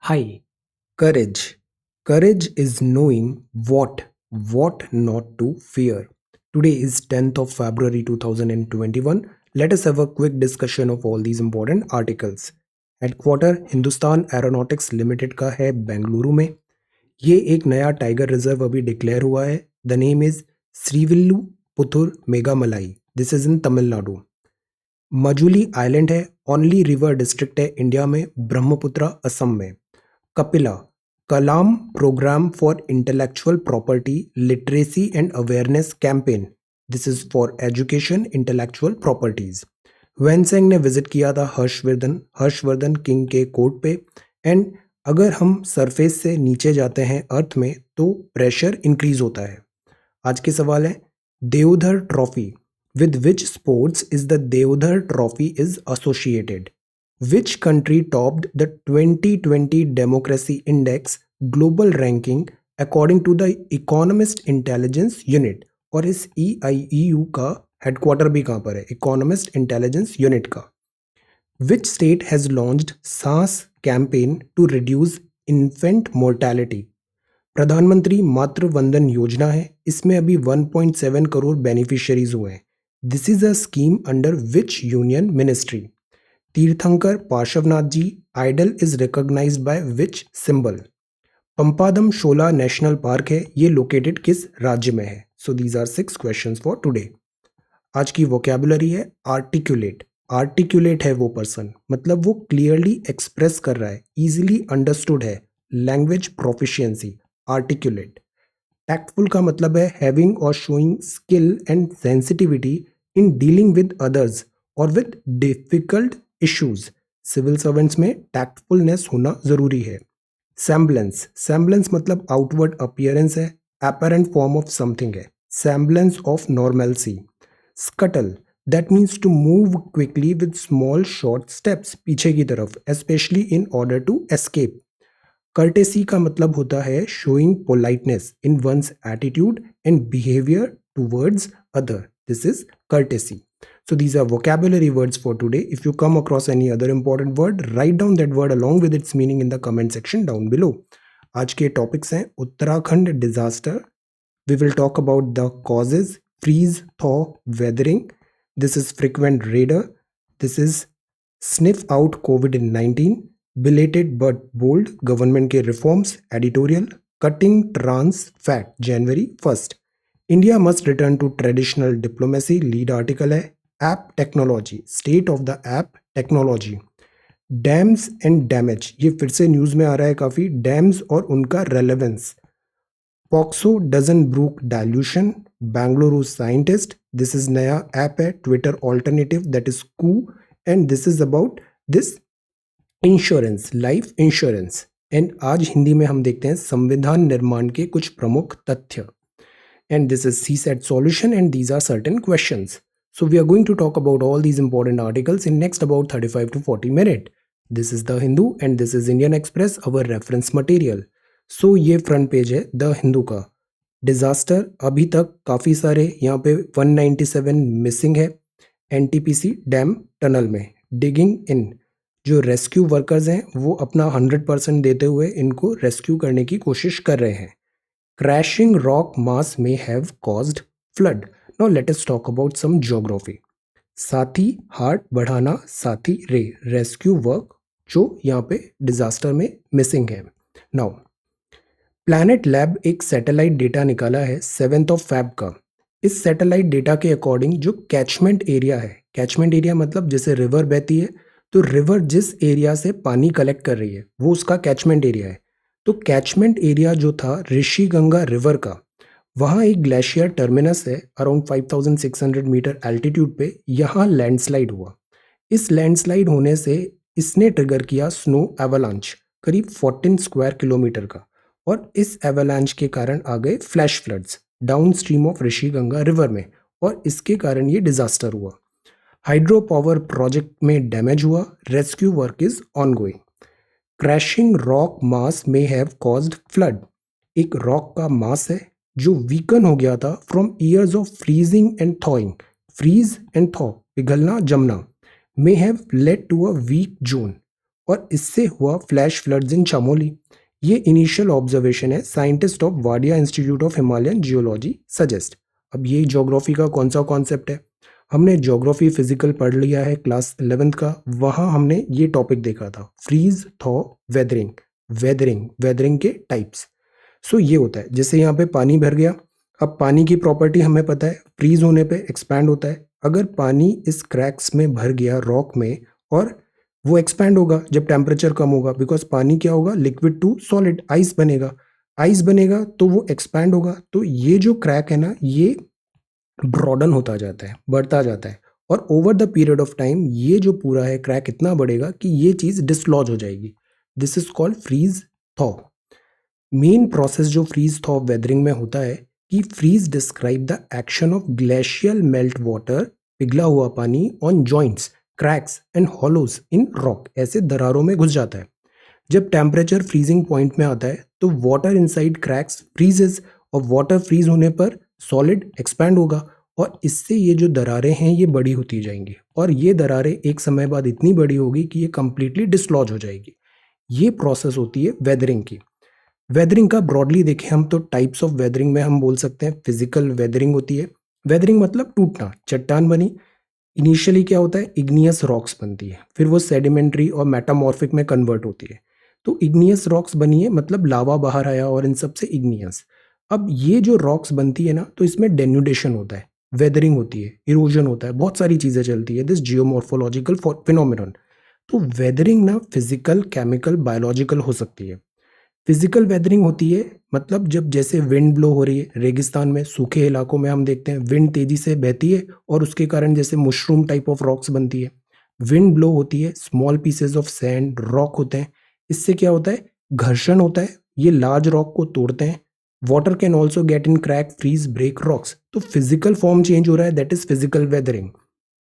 Hi, courage. Courage is knowing what not to fear. Today is 10th of February 2021. Let us have a quick discussion of all these important articles. Headquarter Hindustan aeronautics limited का है बेंगलुरु में। ये एक नया tiger reserve अभी declare हुआ है। The name is Srivilliputhur Megamalai. This is in Tamil Nadu. Majuli island है, ओनली रिवर डिस्ट्रिक्ट है इंडिया में, ब्रह्मपुत्रा असम में। Kapila Kalam programme for intellectual property literacy and awareness campaign. This is for education intellectual properties. Xuanzang ने विजिट किया था हर्षवर्धन किंग के कोर्ट पे। एंड अगर हम सरफेस से नीचे जाते हैं अर्थ में तो प्रेशर इंक्रीज होता है। आज के सवाल है Deodhar trophy with which sports is the Deodhar Trophy is associated? Which country topped the 2020 Democracy Index global ranking according to the Economist Intelligence Unit? और इस EIEU का हेडक्वार्टर भी कहाँ पर है? इकोनॉमिस्ट इंटेलिजेंस यूनिट का। Which state has launched सांस campaign to reduce infant mortality? प्रधानमंत्री मातृ वंदन योजना है, इसमें अभी 1.7 करोड़ बेनिफिशियरीज हुए हैं। This is a scheme under which union ministry? Tirthankar Parshvanath ji idol is recognised by which symbol? Pampadum Shola national park है, ये लोकेटेड किस राज्य में है? So these are 6 questions for today. आज की वोकैबुलरी है आर्टिकुलेट। आर्टिकुलेट है वो पर्सन, मतलब वो क्लियरली एक्सप्रेस कर रहा है, इजीली अंडरस्टूड है, लैंग्वेज प्रोफिशिएंसी। आर्टिकुलेट। टैक्टफुल का मतलब है हैविंग और showing skill and sensitivity in dealing with others और with difficult issues. Civil servants में टैक्टफुलनेस होना जरूरी है। सैम्बलेंस। सैम्बलेंस मतलब आउटवर्ड अपीयरेंस है, अपरेंट फॉर्म ऑफ समथिंग है। Semblance of normalcy. Scuttle that means to move quickly with small short steps, पीछे की तरफ, especially in order to escape. Courtesy का मतलब होता है showing politeness in one's attitude and behaviour towards other. This is courtesy. So these are vocabulary words for today. If you come across any other important word, write down that word along with its meaning in the comment section down below. आज के topics हैं Uttarakhand disaster. We will talk about the causes, freeze, thaw, weathering. This is frequent raider. This is sniff out COVID-19. Belated but bold government के reforms, editorial, cutting trans fat January 1st. India must return to traditional diplomacy, lead article है। App technology, state of the app technology. Dams and damage, ये फिर से news में आ रहा है काफी, dams और उनका relevance. POCSO doesn't brook dilution, Bengaluru scientist. This is नया ऐप है, Twitter alternative, that is Koo. And this is about this insurance, life insurance. And आज हिंदी में हम देखते हैं संविधान निर्माण के कुछ प्रमुख तथ्य। And this is CSAT solution and these are certain questions. So we are going to talk about all these important articles in next about 35 to 40 minutes. This is The Hindu and this is Indian Express, our reference material. So ये front page है The Hindu का। Disaster अभी तक काफ़ी सारे, यहाँ पे 197 missing है NTPC डैम टनल में। डिगिंग इन, जो रेस्क्यू वर्कर्स हैं वो अपना 100% देते हुए इनको रेस्क्यू करने की कोशिश कर रहे हैं। Crashing rock mass may have caused flood. Now let us talk about some geography. साथी हार्ट बढ़ाना, साथी रे, रेस्क्यू वर्क जो यहाँ पे डिजास्टर में मिसिंग है। नाउ प्लैनेट लैब एक सैटेलाइट डेटा निकाला है 7th of Feb का। इस सैटेलाइट डेटा के अकॉर्डिंग जो कैचमेंट एरिया है, कैचमेंट एरिया मतलब जैसे रिवर बहती है तो रिवर जिस एरिया से पानी कलेक्ट कर रही है वो उसका कैचमेंट एरिया है। तो कैचमेंट एरिया जो था ऋषिगंगा रिवर का, वहाँ एक ग्लेशियर टर्मिनस है अराउंड 5600 मीटर एल्टीट्यूड पे, यहाँ लैंडस्लाइड हुआ। इस लैंडस्लाइड होने से इसने ट्रिगर किया स्नो एवलांच करीब 14 स्क्वायर किलोमीटर का, और इस एवलांच के कारण आ गए flash floods downstream of Rishiganga river में, और इसके कारण ये डिजास्टर हुआ। हाइड्रो पावर प्रोजेक्ट में डैमेज हुआ, rescue work is ongoing. Crashing rock mass may have caused flood, एक रॉक का मास है जो वीकन हो गया था from years of freezing and thawing. Freeze and thaw, पिघलना जमना। May have led to a weak zone, और इससे हुआ फ्लैश फ्लड्स इन चमोली। ये इनिशियल ऑब्जर्वेशन है, scientist of Wadia institute of Himalayan geology suggest. अब ये ज्योग्राफी का कौन सा कॉन्सेप्ट है? हमने ज्योग्राफी फिजिकल पढ़ लिया है क्लास 11th का, वहाँ हमने ये टॉपिक देखा था, फ्रीज थॉ वेदरिंग। वेदरिंग के टाइप्स। सो ये होता है, जैसे यहाँ पे पानी भर गया। अब पानी की प्रॉपर्टी हमें पता है, फ्रीज होने पे एक्सपैंड होता है। अगर पानी इस क्रैक्स में भर गया रॉक में, और वो एक्सपैंड होगा जब टेम्परेचर कम होगा, बिकॉज पानी क्या होगा, लिक्विड टू सॉलिड, आइस बनेगा। आइस बनेगा तो वो एक्सपैंड होगा, तो ये जो क्रैक है ना, ये ब्रॉडन होता जाता है, बढ़ता जाता है। और over the period of time ये जो पूरा है क्रैक इतना बढ़ेगा कि ये चीज डिसलॉज हो जाएगी। This is called freeze thaw. Main process जो फ्रीज थॉ वेदरिंग में होता है कि freeze describe the action of glacial melt water, पिघला हुआ पानी, on joints, cracks and hollows in rock, ऐसे दरारों में घुस जाता है। जब टेम्परेचर फ्रीजिंग पॉइंट में आता है तो वाटर इनसाइड क्रैक्स फ्रीजेस, और वाटर फ्रीज होने पर सॉलिड एक्सपैंड होगा, और इससे ये जो दरारें हैं ये बड़ी होती जाएंगी, और ये दरारें एक समय बाद इतनी बड़ी होगी कि ये कंप्लीटली डिसलॉज हो जाएगी। ये प्रोसेस होती है वेदरिंग की। वेदरिंग का ब्रॉडली देखें हम तो टाइप्स ऑफ वेदरिंग में हम बोल सकते हैं, फिजिकल वेदरिंग होती है। वेदरिंग मतलब टूटना, चट्टान बनी, इनिशियली क्या होता है, इग्नियस रॉक्स बनती है, फिर वो सेडिमेंट्री और मेटामॉर्फिक में कन्वर्ट होती है। तो इग्नियस रॉक्स बनी है मतलब लावा बाहर आया, और इन सब से इग्नियस। अब ये जो रॉक्स बनती है ना, तो इसमें डेन्यूडेशन होता है, वेदरिंग होती है, इरोजन होता है, बहुत सारी चीजें चलती है, दिस जियोमॉर्फोलॉजिकल फिनोमिनन। तो वेदरिंग ना फिजिकल, केमिकल, बायोलॉजिकल हो सकती है। फिजिकल वेदरिंग होती है मतलब जब जैसे विंड ब्लो हो रही है रेगिस्तान में, सूखे इलाकों में हम देखते हैं विंड तेजी से बहती है, और उसके कारण जैसे मशरूम टाइप ऑफ रॉक्स बनती है। विंड ब्लो होती है, small pieces of sand rock होते हैं, इससे क्या होता है, घर्षण होता है, ये लार्ज रॉक को तोड़ते हैं। Water can also get in crack, freeze, break rocks. तो फिजिकल फॉर्म चेंज हो रहा है, that is physical weathering.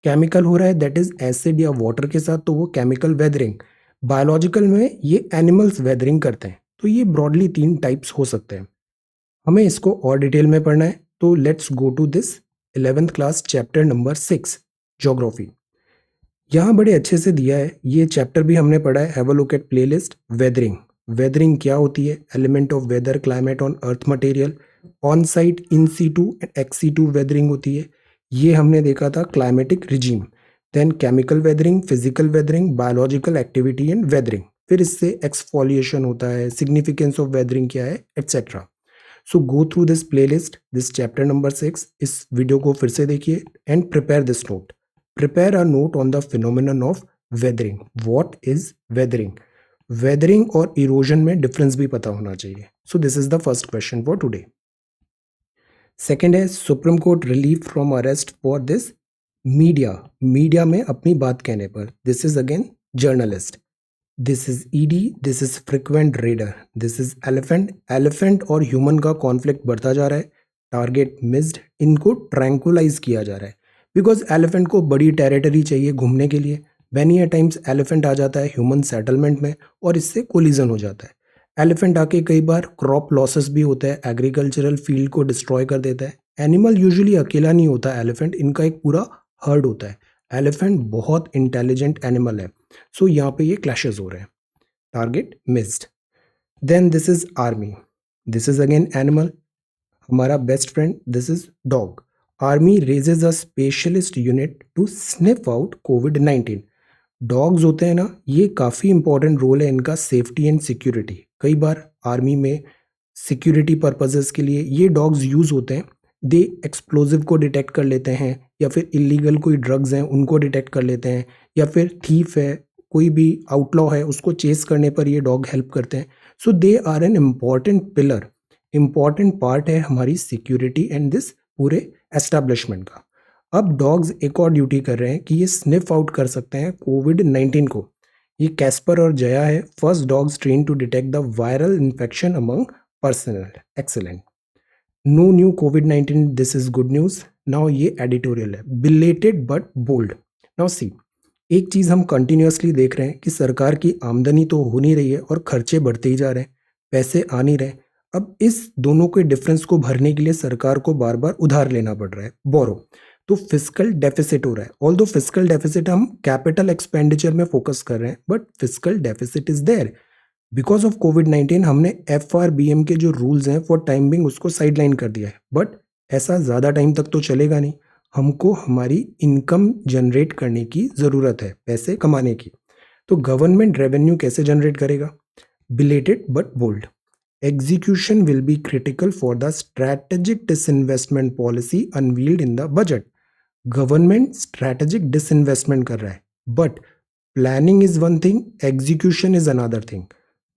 Chemical हो रहा है, दैट इज एसिड या वाटर के साथ, तो वो केमिकल वेदरिंग। बायोलॉजिकल में ये एनिमल्स वेदरिंग करते हैं। तो ये ब्रॉडली 3 टाइप्स हो सकते हैं। हमें इसको और डिटेल में पढ़ना है, तो let's go to this 11th class chapter number 6 geography. यहाँ बड़े अच्छे से दिया है, ये चैप्टर भी हमने पढ़ा है, have a look at playlist. Weathering, weathering क्या होती है, element of weather, climate on earth material, on site, in situ and ex situ weathering होती है, ये हमने देखा था climatic regime. Then chemical weathering, physical weathering, biological activity and weathering, फिर इससे एक्सफोलिएशन होता है, सिग्निफिकेंस ऑफ वेदरिंग क्या है, etcetera. So go through this playlist, this chapter number 6, इस वीडियो को फिर से देखिए and prepare this note. Prepare a note on the phenomenon of weathering. What is weathering? Weathering और erosion में difference भी पता होना चाहिए. So this is the first question for today. Second है Supreme Court relief from arrest for this media. Media में अपनी बात कहने पर. This is again journalist. This is ED. This is frequent raider. This is elephant. Elephant और human का conflict बढ़ता जा रहा है. Target missed. इनको tranquilize किया जा रहा है. बिकॉज एलिफेंट को बड़ी टेरिटरी चाहिए घूमने के लिए। मैनी अ टाइम्स एलिफेंट आ जाता है ह्यूमन सेटलमेंट में, और इससे कोलिजन हो जाता है। एलिफेंट आके कई बार क्रॉप लॉसेस भी होता है, एग्रीकल्चरल फील्ड को डिस्ट्रॉय कर देता है। एनिमल यूजुअली अकेला नहीं होता एलिफेंट, इनका एक पूरा हर्ड होता है। एलिफेंट बहुत इंटेलिजेंट एनिमल है। सो यहाँ पे ये क्लैशेस हो रहे हैं। Target missed. Then this is army. This is again animal, हमारा best friend. This is dog. Army raises a specialist unit to sniff out कोविड-19। डॉग्स होते हैं ना, ये काफ़ी इंपॉर्टेंट रोल है इनका सेफ्टी एंड सिक्योरिटी। कई बार आर्मी में सिक्योरिटी पर्पजेस के लिए ये डॉग्स यूज़ होते हैं। दे एक्सप्लोजिव को डिटेक्ट कर लेते हैं, या फिर इलीगल कोई ड्रग्स हैं उनको डिटेक्ट कर लेते हैं, या फिर थीफ है, कोई भी आउटलॉ है, उसको चेस करने पर ये डॉग हेल्प करते हैं। So they are an important pillar, important part है हमारी सिक्योरिटी एंड दिस पूरे एस्टैब्लिशमेंट का। अब डॉग्स एक और ड्यूटी कर रहे हैं कि ये स्निफ आउट कर सकते हैं कोविड-19 को। ये कैस्पर और जया है, first dogs train to detect the viral infection among personal. Excellent. No new कोविड-19, this is good news. Now ये एडिटोरियल है, belated but bold. Now see, एक चीज हम कंटिन्यूअसली देख रहे हैं कि सरकार की आमदनी तो हो नहीं रही है और खर्चे बढ़ते ही जा रहे हैं, पैसे आ नहीं रहे। अब इस दोनों के डिफरेंस को भरने के लिए सरकार को बार बार उधार लेना पड़ रहा है, बोरो। तो फिस्कल डेफिसिट हो रहा है। ऑल्दो फिस्कल डेफिसिट हम कैपिटल एक्सपेंडिचर में फोकस कर रहे हैं, but fiscal deficit is there because of कोविड-19। हमने एफआरबीएम के जो रूल्स हैं फॉर टाइम बिंग उसको साइडलाइन कर दिया है, बट ऐसा ज़्यादा टाइम तक तो चलेगा नहीं। हमको हमारी इनकम जनरेट करने की ज़रूरत है, पैसे कमाने की। तो गवर्नमेंट रेवेन्यू कैसे जनरेट करेगा? Belated but bold, execution will be critical for the strategic disinvestment policy unveiled in the budget. Government strategic disinvestment कर रहा है, but planning is one thing, execution is another thing.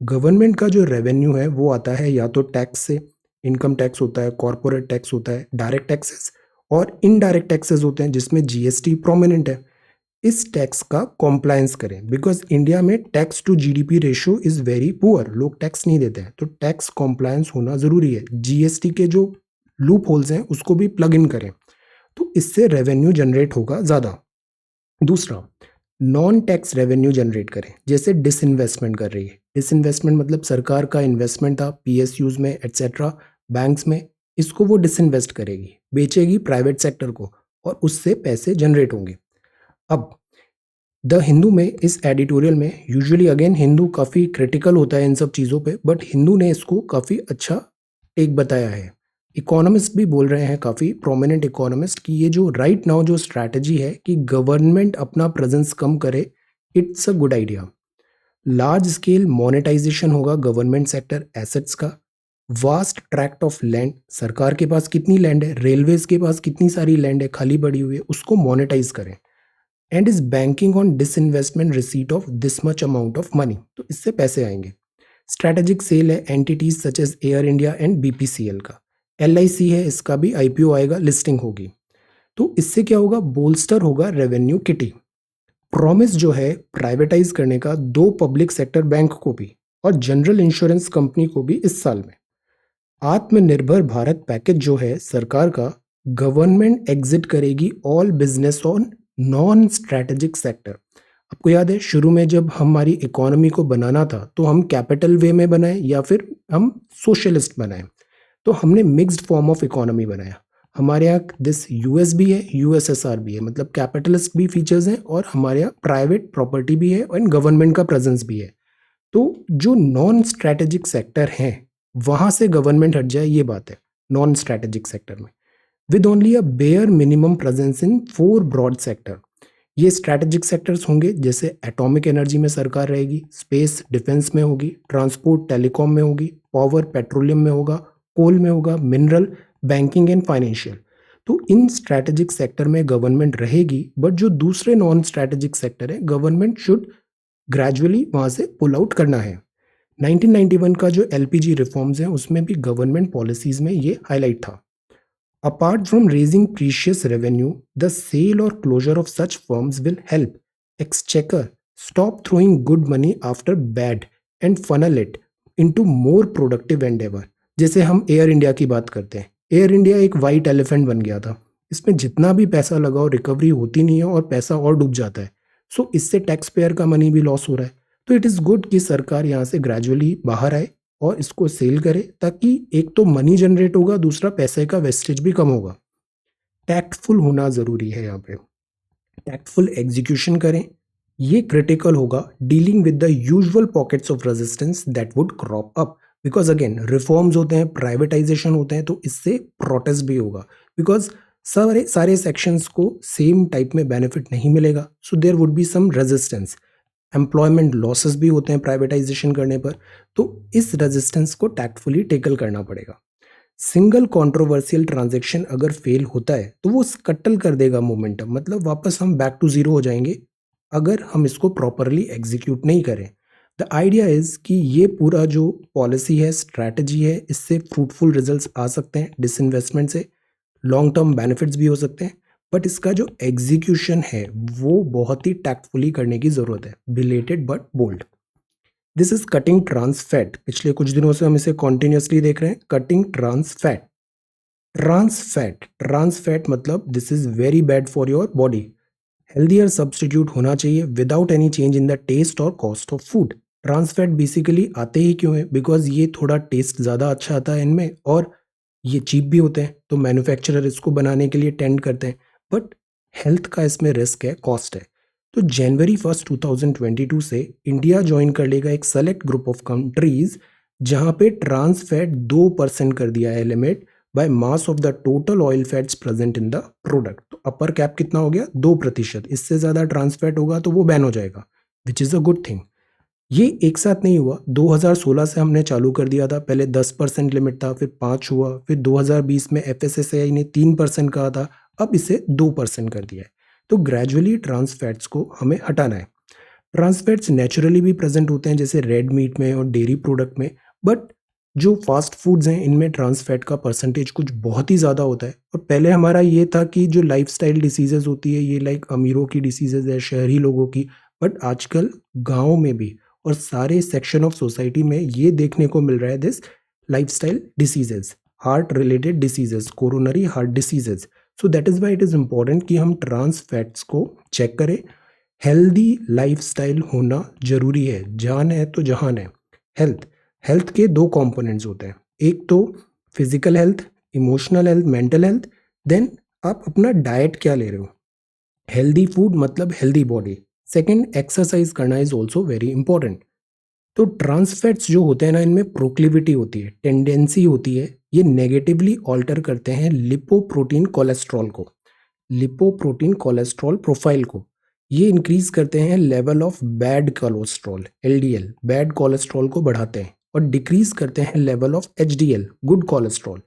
Government का जो revenue है वो आता है या तो टैक्स से, इनकम टैक्स होता है, कॉर्पोरेट टैक्स होता है, डायरेक्ट टैक्सेस और इनडायरेक्ट टैक्सेस होते हैं जिसमें जीएसटी प्रोमिनेंट है। इस टैक्स का कॉम्प्लायंस करें बिकॉज इंडिया में tax to GDP ratio is very poor, लोग टैक्स नहीं देते हैं, तो टैक्स कॉम्प्लायंस होना जरूरी है। जीएसटी के जो लूप होल्स हैं उसको भी प्लग इन करें, तो इससे रेवेन्यू जनरेट होगा ज़्यादा। दूसरा, नॉन टैक्स रेवेन्यू जनरेट करें, जैसे डिसइन्वेस्टमेंट कर रही है। डिसइन्वेस्टमेंट मतलब सरकार का इन्वेस्टमेंट था पीएसयूज में एट्सेट्रा, बैंक्स में, इसको वो डिसइन्वेस्ट करेगी, बेचेगी प्राइवेट सेक्टर को और उससे पैसे जनरेट होंगे। अब द हिंदू में इस एडिटोरियल में यूजुअली अगेन हिंदू काफ़ी क्रिटिकल होता है इन सब चीज़ों पे, बट हिंदू ने इसको काफ़ी अच्छा टेक बताया है। इकोनॉमिस्ट भी बोल रहे हैं, काफ़ी प्रोमिनेंट इकोनॉमिस्ट, कि ये जो राइट नाउ जो स्ट्रैटेजी है कि गवर्नमेंट अपना प्रेजेंस कम करे, it's a good idea. Large scale monetisation होगा गवर्नमेंट सेक्टर एसेट्स का। वास्ट ट्रैक्ट ऑफ लैंड, सरकार के पास कितनी लैंड है, रेलवेज के पास कितनी सारी लैंड है खाली पड़ी हुई है, उसको मोनेटाइज करें। And is banking on disinvestment receipt of this much amount of money, तो इससे पैसे आएंगे। स्ट्रैटेजिक सेल है entities such as Air India and BPCL का। एलआईसी है, इसका भी आईपीओ आएगा, लिस्टिंग होगी। तो इससे क्या होगा? बोल्स्टर होगा रेवेन्यू किटी। प्रॉमिस जो है प्राइवेटाइज करने का दो पब्लिक सेक्टर बैंक को भी और जनरल इंश्योरेंस कंपनी को भी इस साल में। आत्मनिर्भर भारत पैकेज जो है सरकार का, गवर्नमेंट एग्जिट करेगी all business on non strategic sector. आपको याद है शुरू में जब हमारी इकोनॉमी को बनाना था तो हम कैपिटल वे में बनाए या फिर हम सोशलिस्ट बनाए, तो हमने मिक्स्ड फॉर्म ऑफ इकोनॉमी बनाया। हमारे यहाँ दिस यूएस भी है, यूएसएसआर भी है, मतलब कैपिटलिस्ट भी फीचर्स हैं और हमारे यहाँ प्राइवेट प्रॉपर्टी भी है और गवर्नमेंट का प्रेजेंस भी है। तो जो नॉन स्ट्रैटेजिक सेक्टर हैं वहां से गवर्नमेंट हट जाए, ये बात है नॉन स्ट्रैटेजिक सेक्टर में, with only a bare minimum presence in 4 broad sector. ये स्ट्रैटेजिक सेक्टर्स होंगे, जैसे एटॉमिक एनर्जी में सरकार रहेगी, स्पेस डिफेंस में होगी, ट्रांसपोर्ट टेलीकॉम में होगी, पावर पेट्रोलियम में होगा, कोल में होगा, मिनरल, बैंकिंग एंड फाइनेंशियल। तो इन स्ट्रैटेजिक सेक्टर में गवर्नमेंट रहेगी, बट जो दूसरे नॉन स्ट्रैटेजिक सेक्टर है गवर्नमेंट शुड ग्रेजुअली वहां से पुल आउट करना है। 1991 का जो एलपीजी रिफॉर्म्स हैं उसमें भी गवर्नमेंट पॉलिसीज में ये हाईलाइट था। Apart from raising precious revenue, the sale or closure of such firms will help Exchequer stop throwing good money after bad and funnel it into more productive endeavor। जैसे हम air India की बात करते हैं, air India एक white elephant बन गया था, इसमें जितना भी पैसा लगाओ रिकवरी होती नहीं है और पैसा और डूब जाता है। सो इससे टैक्स पेयर का मनी भी लॉस हो रहा है। तो इट इज़ गुड कि सरकार यहाँ से ग्रेजुअली बाहर आए और इसको सेल करे, ताकि एक तो मनी जनरेट होगा, दूसरा पैसे का वेस्टेज भी कम होगा। टैक्टफुल होना ज़रूरी है, यहाँ पे टैक्टफुल एग्जीक्यूशन करें, ये क्रिटिकल होगा dealing with the usual pockets of resistance that would crop up. Because again reforms होते हैं, प्राइवेटाइजेशन होते हैं, तो इससे प्रोटेस्ट भी होगा, बिकॉज सारे सारे सेक्शंस को सेम टाइप में बेनिफिट नहीं मिलेगा, so there would be some resistance. Employment losses भी होते हैं प्राइवेटाइजेशन करने पर, तो इस रेजिस्टेंस को टैक्टफुली टेकल करना पड़ेगा। सिंगल कंट्रोवर्शियल ट्रांजैक्शन अगर फेल होता है तो वो स्कट्टल कर देगा मोमेंटम, मतलब वापस हम बैक टू जीरो हो जाएंगे अगर हम इसको प्रॉपरली एग्जीक्यूट नहीं करें। द आइडिया इज कि ये पूरा जो पॉलिसी है, स्ट्रैटेजी है, इससे फ्रूटफुल रिजल्ट्स आ सकते हैं, डिसइन्वेस्टमेंट से लॉन्ग टर्म बेनिफिट्स भी हो सकते हैं, बट इसका जो एग्जीक्यूशन है वो बहुत ही टैक्टफुली करने की ज़रूरत है। Belated but bold. This is cutting trans fat. पिछले कुछ दिनों से हम इसे कॉन्टिन्यूसली देख रहे हैं, cutting trans fat. Trans fat मतलब this is very bad for your body. Healthier substitute होना चाहिए without any change in the taste और cost of food. Trans fat basically आते ही क्यों है? बिकॉज ये थोड़ा टेस्ट ज़्यादा अच्छा आता है इनमें और ये चीप भी होते हैं, तो मैन्युफैक्चरर इसको बनाने के लिए टेंड करते हैं। बट हेल्थ का इसमें रिस्क है, कॉस्ट है। तो जनवरी 1 2022 से इंडिया ज्वाइन कर लेगा एक सेलेक्ट ग्रुप ऑफ कंट्रीज जहां पे ट्रांस फैट 2% कर दिया है limit by mass of the total oil fats present in the product. तो अपर कैप कितना हो गया? 2%। इससे ज्यादा ट्रांस फैट होगा तो वो बैन हो जाएगा, which is a good thing. ये एक साथ नहीं हुआ, 2016 से हमने चालू कर दिया था। पहले 10% लिमिट था, फिर 5 हुआ, फिर 2020 में एफएसएसएआई ने 3% कहा था, अब इसे 2% कर दिया है। तो ग्रेजुअली ट्रांस फैट्स को हमें हटाना है। ट्रांस फैट्स नेचुरली भी प्रेजेंट होते हैं जैसे रेड मीट में और डेयरी प्रोडक्ट में, बट जो फास्ट फूड्स हैं इनमें ट्रांस फैट का परसेंटेज कुछ बहुत ही ज़्यादा होता है। और पहले हमारा ये था कि जो लाइफस्टाइल डिसीजेज होती है ये लाइक अमीरों की डिसीजेज है, शहरी लोगों की, बट आजकल गाँव में भी और सारे सेक्शन ऑफ सोसाइटी में ये देखने को मिल रहा है this lifestyle diseases, heart related diseases, coronary heart diseases. So that is why it is important कि हम ट्रांस फैट्स को चेक करें। हेल्दी लाइफस्टाइल होना जरूरी है, जान है तो जहान है। हेल्थ हेल्थ के दो कंपोनेंट्स होते हैं, एक तो physical health, emotional health, mental health, then आप अपना डाइट क्या ले रहे हो। हेल्दी फूड मतलब हेल्दी बॉडी। सेकंड, एक्सरसाइज करना इज ऑल्सो वेरी इंपॉर्टेंट। तो ट्रांस फैट्स जो होते हैं ना, इनमें प्रोक्लिविटी होती है, टेंडेंसी होती है, ये नेगेटिवली ऑल्टर करते हैं लिपोप्रोटीन कोलेस्ट्रॉल को, लिपोप्रोटीन कोलेस्ट्रॉल प्रोफाइल को। ये इंक्रीज करते हैं level of bad cholesterol, LDL, bad cholesterol को बढ़ाते हैं, और डिक्रीज करते हैं level of HDL, good cholesterol.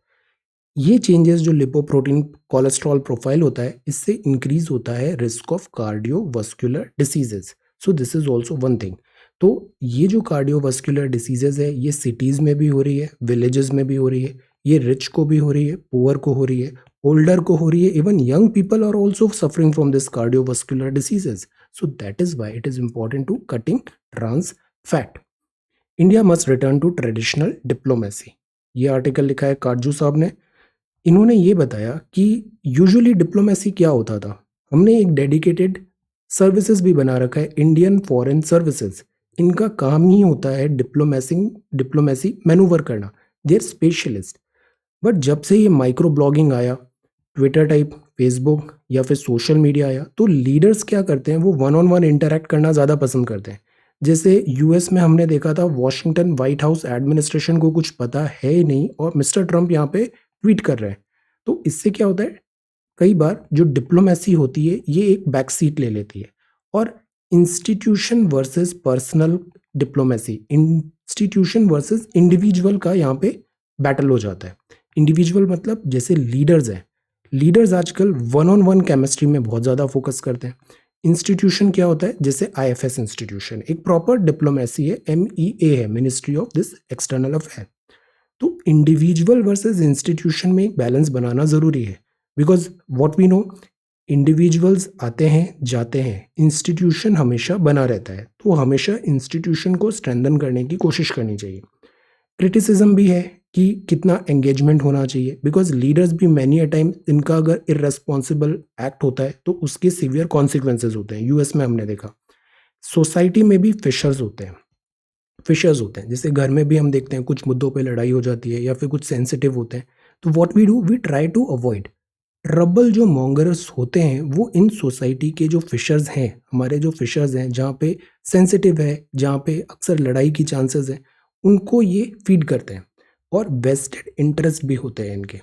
ये चेंजेस जो लिपोप्रोटीन कोलेस्ट्रॉल प्रोफाइल होता है, इससे इंक्रीज होता है risk of cardiovascular diseases. So this is also one thing. तो ये जो कार्डियोवास्कुलर डिसीजेज है ये सिटीज़ में भी हो रही है, विलेजेस में भी हो रही है, ये रिच को भी हो रही है, पुअर को हो रही है, ओल्डर को हो रही है, even young people are also suffering from this cardiovascular diseases. So that is why it is important to cutting trans fat. India must return to traditional diplomacy. ये आर्टिकल लिखा है काटजू साहब ने। इन्होंने ये बताया कि यूजुअली डिप्लोमेसी क्या होता था। हमने एक डेडिकेटेड सर्विसेज भी बना रखा है, इंडियन फॉरेन सर्विसेज। इनका काम ही होता है डिप्लोमेसी मैनूवर करना, दे आर स्पेशलिस्ट। बट जब से ये माइक्रो ब्लॉगिंग आया, ट्विटर टाइप, फेसबुक या फिर सोशल मीडिया आया, तो लीडर्स क्या करते हैं, वो वन ऑन वन इंटरेक्ट करना ज़्यादा पसंद करते हैं। जैसे यूएस में हमने देखा था, वॉशिंगटन व्हाइट हाउस एडमिनिस्ट्रेशन को कुछ पता है ही नहीं और मिस्टर ट्रंप यहाँ पे ट्वीट कर रहे हैं। तो इससे क्या होता है, कई बार जो डिप्लोमेसी होती है ये एक बैक सीट ले लेती है, और institution versus personal diplomacy, institution versus individual का यहाँ पे बैटल हो जाता है। इंडिविजुअल मतलब जैसे लीडर्स हैं, लीडर्स आजकल वन ऑन वन केमिस्ट्री में बहुत ज़्यादा फोकस करते हैं। इंस्टीट्यूशन क्या होता है, जैसे आईएफएस इंस्टीट्यूशन एक प्रॉपर डिप्लोमेसी है, MEA है, ministry of this external affair. तो इंडिविजुअल वर्सेस इंस्टीट्यूशन में एक बैलेंस बनाना ज़रूरी है, because what we know, individuals आते हैं जाते हैं, इंस्टीट्यूशन हमेशा बना रहता है। तो हमेशा इंस्टीट्यूशन को स्ट्रेंथन करने की कोशिश करनी चाहिए। क्रिटिसिज्म भी है कि कितना एंगेजमेंट होना चाहिए, बिकॉज लीडर्स भी मैनी अ टाइम, इनका अगर इररेस्पॉन्सिबल एक्ट होता है तो उसके सीवियर कॉन्सिक्वेंसेज होते हैं। यूएस में हमने देखा, सोसाइटी में भी फिशर्स होते हैं, जैसे घर में भी हम देखते हैं कुछ मुद्दों पे लड़ाई हो जाती है या फिर कुछ सेंसिटिव होते हैं। तो what we do, we try to avoid trouble. जो मॉन्गरस होते हैं वो इन सोसाइटी के जो फिशर्स हैं, हमारे जो फिशर्स हैं, जहाँ पे सेंसिटिव है, जहाँ पे अक्सर लड़ाई की चांसेस हैं, उनको ये फीड करते हैं, और वेस्टेड इंटरेस्ट भी होते हैं इनके।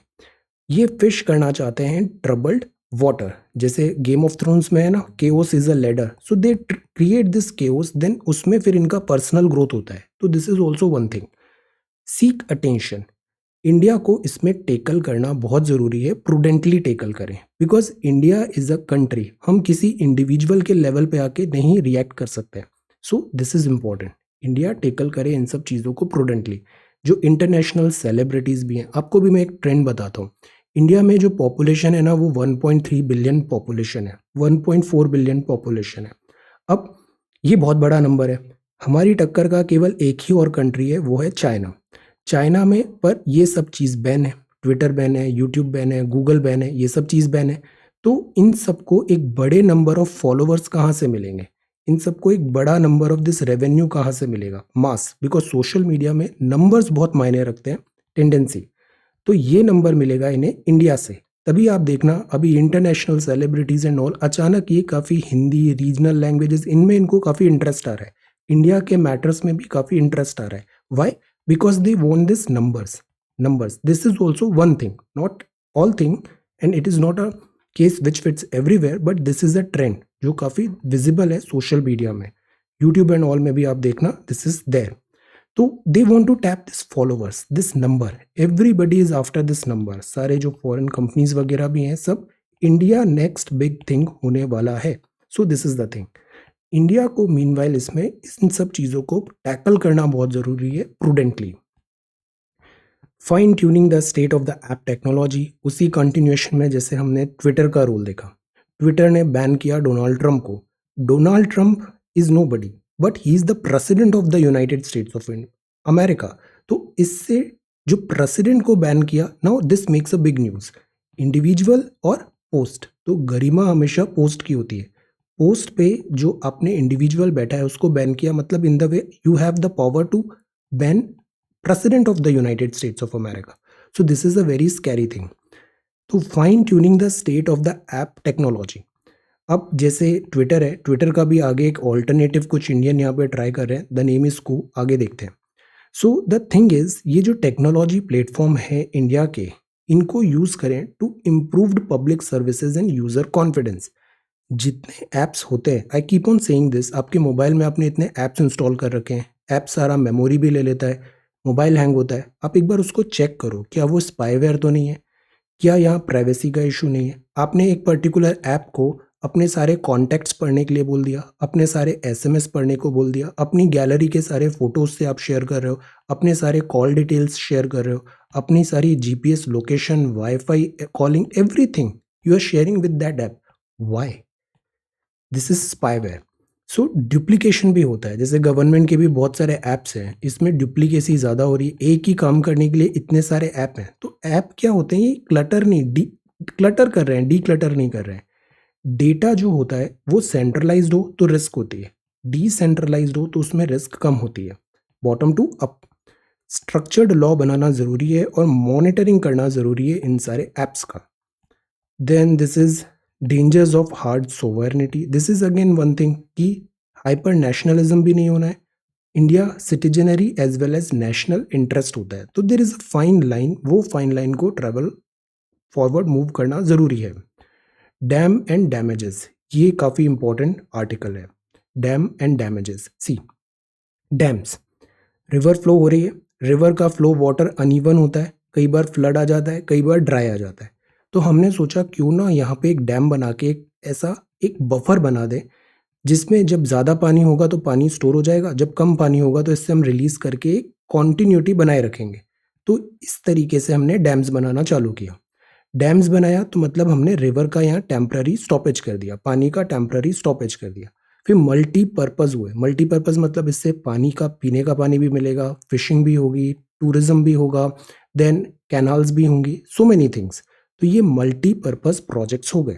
ये फिश करना चाहते हैं ट्रबल्ड वाटर, जैसे गेम ऑफ थ्रोन्स में है ना, chaos is a ladder, so they create this chaos, then उसमें फिर इनका पर्सनल ग्रोथ होता है। तो this is also one thing. Seek attention, India को इसमें टेकल करना बहुत ज़रूरी है, प्रूडेंटली टेकल करें, because India is a country, हम किसी इंडिविजुअल के लेवल पे आके नहीं रिएक्ट कर सकते। सो this is important, India tackle करे इन सब चीज़ों को प्रूडेंटली। जो इंटरनेशनल सेलिब्रिटीज़ भी हैं, आपको भी मैं एक ट्रेंड बताता हूँ। इंडिया में जो पॉपुलेशन है ना, वो 1.3 बिलियन पॉपुलेशन है, 1.4 बिलियन पॉपुलेशन है। अब ये बहुत बड़ा नंबर है। हमारी टक्कर का केवल एक ही और कंट्री है, वो है चाइना। चाइना में पर ये सब चीज़ बैन है, ट्विटर बैन है, यूट्यूब बैन है, गूगल बैन है, ये सब चीज़ बैन है। तो इन सबको एक बड़े नंबर ऑफ फॉलोअर्स कहाँ से मिलेंगे, इन सबको एक बड़ा नंबर ऑफ दिस रेवेन्यू कहाँ से मिलेगा, मास, बिकॉज सोशल मीडिया में नंबर्स बहुत मायने रखते हैं, टेंडेंसी। तो ये नंबर मिलेगा इन्हें इंडिया से, तभी आप देखना अभी इंटरनेशनल सेलिब्रिटीज एंड ऑल अचानक ये काफ़ी हिंदी रीजनल लैंग्वेजेस इनमें इनको काफ़ी इंटरेस्ट आ रहा है, इंडिया के मैटर्स में भी काफ़ी इंटरेस्ट आ रहा है। Why? Because they want this numbers this is also one thing, not all thing, and it is not a case which fits everywhere, but this is a trend जो काफ़ी visible है social media में, YouTube and all में भी आप देखना this is there. तो they want to tap this followers, this number, everybody is after this number. सारे जो फॉरेन कंपनीज वगैरह भी हैं सब, इंडिया नेक्स्ट बिग थिंग होने वाला है। सो this is the thing, India को मीनवाइल इसमें इन सब चीज़ों को टैकल करना बहुत ज़रूरी है prudently. Fine tuning the state of the app technology, उसी कंटिन्यूएशन में जैसे हमने ट्विटर का रोल देखा, ट्विटर ने बैन किया डोनाल्ड ट्रंप को। Donald Trump is nobody, but he is the president of the United States of America. तो इससे जो प्रेसिडेंट को बैन किया, now this makes a big news. Individual और पोस्ट, तो गरिमा हमेशा पोस्ट की होती है, पोस्ट पे जो आपने इंडिविजुअल बैठा है उसको बैन किया, मतलब in the way you have the power to ban president of the United States of America. So this is a very scary thing. तो fine tuning the state of the app technology. अब जैसे Twitter है, Twitter का भी आगे एक alternative कुछ Indian यहाँ पे ट्राई कर रहे हैं, द नेम इज को, आगे देखते हैं। सो द थिंग इज, ये जो टेक्नोलॉजी प्लेटफॉर्म है इंडिया के, इनको यूज करें to improved public services and user confidence. जितने ऐप्स होते हैं, I keep on saying this, आपके मोबाइल में आपने इतने ऐप्स इंस्टॉल कर रखे हैं, ऐप सारा मेमोरी भी ले लेता है, मोबाइल हैंग होता है, आप एक बार उसको चेक करो क्या वो स्पाईवेयर तो नहीं है, क्या यहाँ प्राइवेसी का इशू नहीं है। आपने एक पर्टिकुलर ऐप को अपने सारे कॉन्टैक्ट्स पढ़ने के लिए बोल दिया, अपने सारे एसएमएस पढ़ने को बोल दिया, अपनी गैलरी के सारे फोटोज से आप शेयर कर रहे हो, अपने सारे कॉल डिटेल्स शेयर कर रहे हो, अपनी सारी GPS location, wifi, calling, everything you are sharing with that app. Why? This is spyware. So duplication भी होता है, जैसे गवर्नमेंट के भी बहुत सारे ऐप्स हैं, इसमें डुप्लीकेसी ज़्यादा हो रही है, एक ही काम करने के लिए इतने सारे ऐप हैं। तो ऐप क्या होते हैं, ये क्लटर नहीं, डी क्लटर कर रहे हैं, डी क्लटर नहीं कर रहे हैं। डेटा जो होता है वो सेंट्रलाइज्ड हो तो रिस्क होती है, डिसेंट्रलाइज्ड हो तो उसमें रिस्क कम होती है। Bottom to up structured law बनाना ज़रूरी है और मॉनिटरिंग करना ज़रूरी है इन सारे ऐप्स का। Then this is dangers of hard sovereignty. This is again one thing कि हाइपर नेशनलिज्म भी नहीं होना है, India citizenry as well as national interest होता है। तो there is a fine line, वो फाइन लाइन को ट्रेवल फॉरवर्ड मूव करना ज़रूरी है। डैम एंड डैमेजेस, ये काफ़ी इंपॉर्टेंट आर्टिकल है। Dam and damages, see dams, river flow हो रही है, रिवर का फ्लो वाटर अनइवन होता है, कई बार फ्लड आ जाता है, कई बार ड्राई आ जाता है। तो हमने सोचा क्यों ना यहाँ पे एक डैम बना के एक ऐसा एक बफर बना दे, जिसमें जब ज़्यादा पानी होगा तो पानी स्टोर हो जाएगा, जब कम पानी होगा तो इससे हम रिलीज करके कॉन्टिन्यूटी बनाए रखेंगे। तो इस तरीके से हमने डैम्स बनाना चालू किया। डैम्स बनाया तो मतलब हमने रिवर का यहाँ टेम्पररी स्टॉपेज कर दिया, पानी का टेम्पररी स्टॉपेज कर दिया। फिर मल्टीपर्पज़ हुए, मल्टीपर्पज़ मतलब इससे पानी का, पीने का पानी भी मिलेगा, फिशिंग भी होगी, टूरिज्म भी होगा, देन कैनाल्स भी होंगी, सो मेनी थिंग्स। तो ये मल्टीपर्पज़ प्रोजेक्ट्स हो गए।